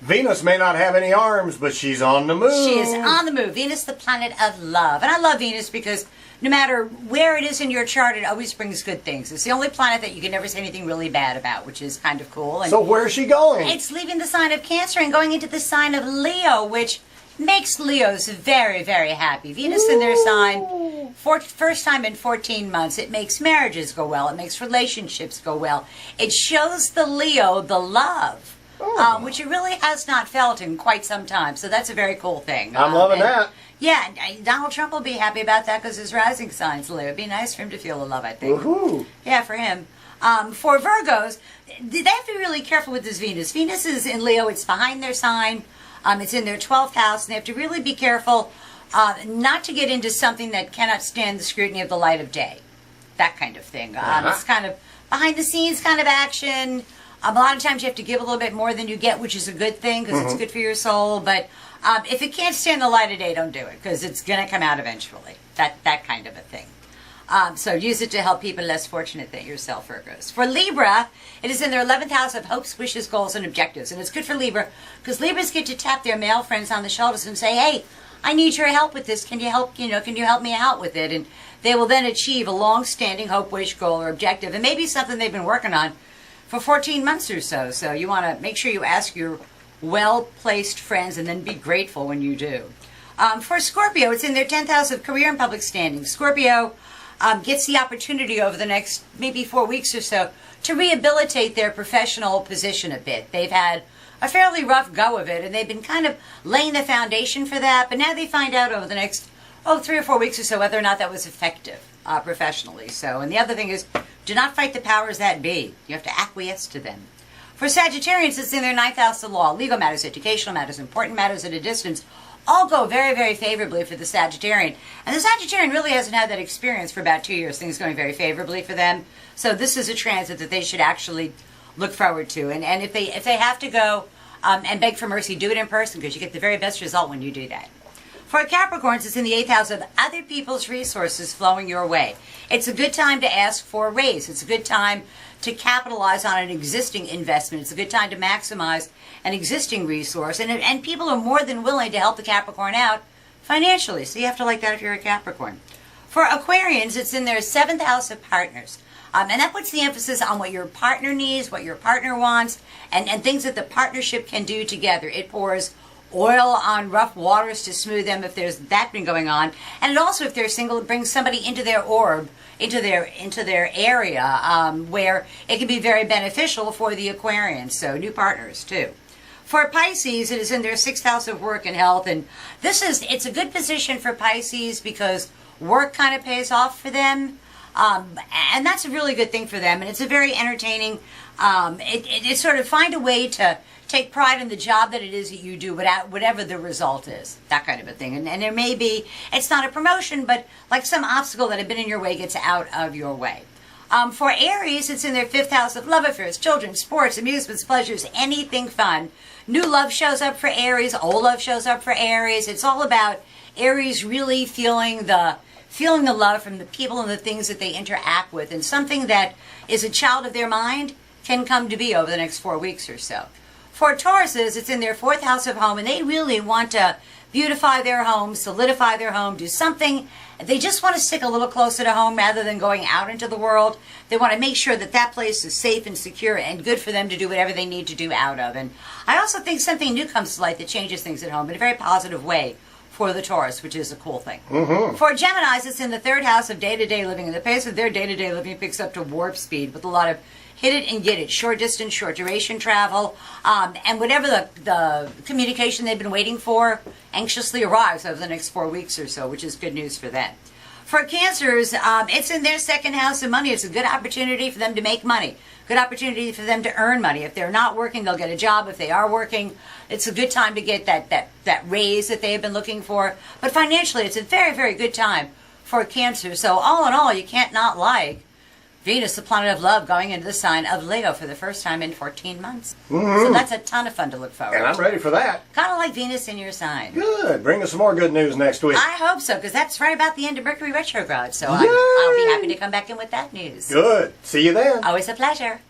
Venus may not have any arms, but she's on the move. She is on the move. Venus, the planet of love. And I love Venus because no matter where it is in your chart, it always brings good things. It's the only planet that you can never say anything really bad about, which is kind of cool. And so where's she going? it's leaving the sign of Cancer and going into the sign of Leo, which makes Leos very, very happy. Venus in their sign, first time in 14 months. It makes marriages go well. It makes relationships go well. It shows the Leo the love. Which it really has not felt in quite some time. So that's a very cool thing. I'm loving that. Yeah, Donald Trump will be happy about that because his rising sign's Leo. It'd be nice for him to feel the love, I think. Woohoo! Yeah, for him. For Virgos, they have to be really careful with this Venus. Venus is in Leo. It's behind their sign. It's in their 12th house. And they have to really be careful not to get into something that cannot stand the scrutiny of the light of day. That kind of thing. It's kind of behind the scenes kind of action. A lot of times you have to give a little bit more than you get, which is a good thing because it's good for your soul. But if it can't stand the light of day, don't do it because it's going to come out eventually. That kind of a thing. So use it to help people less fortunate than yourself, Virgos. For Libra, it is in their 11th house of hopes, wishes, goals, and objectives. And it's good for Libra because Libras get to tap their male friends on the shoulders and say, hey, I need your help with this. Can you help me out with it? And they will then achieve a long-standing hope, wish, goal, or objective. And maybe something they've been working on for 14 months or so. So you want to make sure you ask your well-placed friends and then be grateful when you do. For Scorpio, it's in their 10th house of career and public standing. Scorpio gets the opportunity over the next maybe 4 weeks or so to rehabilitate their professional position a bit. They've had a fairly rough go of it, and they've been kind of laying the foundation for that. But now they find out over the next 3 or 4 weeks or so whether or not that was effective professionally. So, and the other thing is, do not fight the powers that be. You have to acquiesce to them. For Sagittarians, it's in their 9th house of law. Legal matters, educational matters, important matters at a distance all go very, very favorably for the Sagittarian. And the Sagittarian really hasn't had that experience for about 2 years. Things going very favorably for them. So this is a transit that they should actually look forward to. And if they have to go and beg for mercy, do it in person because you get the very best result when you do that. For Capricorns, it's in the 8th house of other people's resources flowing your way. It's a good time to ask for a raise. It's a good time to capitalize on an existing investment. It's a good time to maximize an existing resource. And people are more than willing to help the Capricorn out financially. So you have to like that if you're a Capricorn. For Aquarians, it's in their 7th house of partners. And that puts the emphasis on what your partner needs, what your partner wants, and things that the partnership can do together. It pours oil on rough waters to smooth them if there's that been going on. And it also, if they're single, it brings somebody into their orb, into their area where it can be very beneficial for the Aquarians. So new partners too. For Pisces, it is in their 6th house of work and health. And it's a good position for Pisces because work kind of pays off for them. And that's a really good thing for them. And it's a very entertaining, it's sort of find a way to take pride in the job that it is that you do whatever the result is. That kind of a thing. And there may be, it's not a promotion, but like some obstacle that had been in your way gets out of your way. For Aries, it's in their 5th house of love affairs, children, sports, amusements, pleasures, anything fun. New love shows up for Aries. Old love shows up for Aries. It's all about Aries really feeling the love from the people and the things that they interact with. And something that is a child of their mind can come to be over the next 4 weeks or so. For Tauruses, it's in their 4th house of home, and they really want to beautify their home, solidify their home, do something. They just want to stick a little closer to home rather than going out into the world. They want to make sure that that place is safe and secure and good for them to do whatever they need to do out of. And I also think something new comes to light that changes things at home in a very positive way for the Taurus, which is a cool thing. For Geminis, it's in the 3rd house of day-to-day living, and the pace of their day-to-day living picks up to warp speed with a lot of hit it and get it, short distance, short duration travel, and whatever the communication they've been waiting for anxiously arrives over the next 4 weeks or so, which is good news for them. For Cancers, it's in their 2nd house of money. It's a good opportunity for them to make money. Good opportunity for them to earn money. If they're not working, they'll get a job. If they are working, it's a good time to get that raise that they've been looking for. But financially, it's a very, very good time for Cancer. So all in all, you can't not like Venus, the planet of love, going into the sign of Leo for the first time in 14 months. So that's a ton of fun to look forward to. And I'm ready for that. Kind of like Venus in your sign. Good. Bring us some more good news next week. I hope so, because that's right about the end of Mercury retrograde. So I'll be happy to come back in with that news. Good. See you then. Always a pleasure.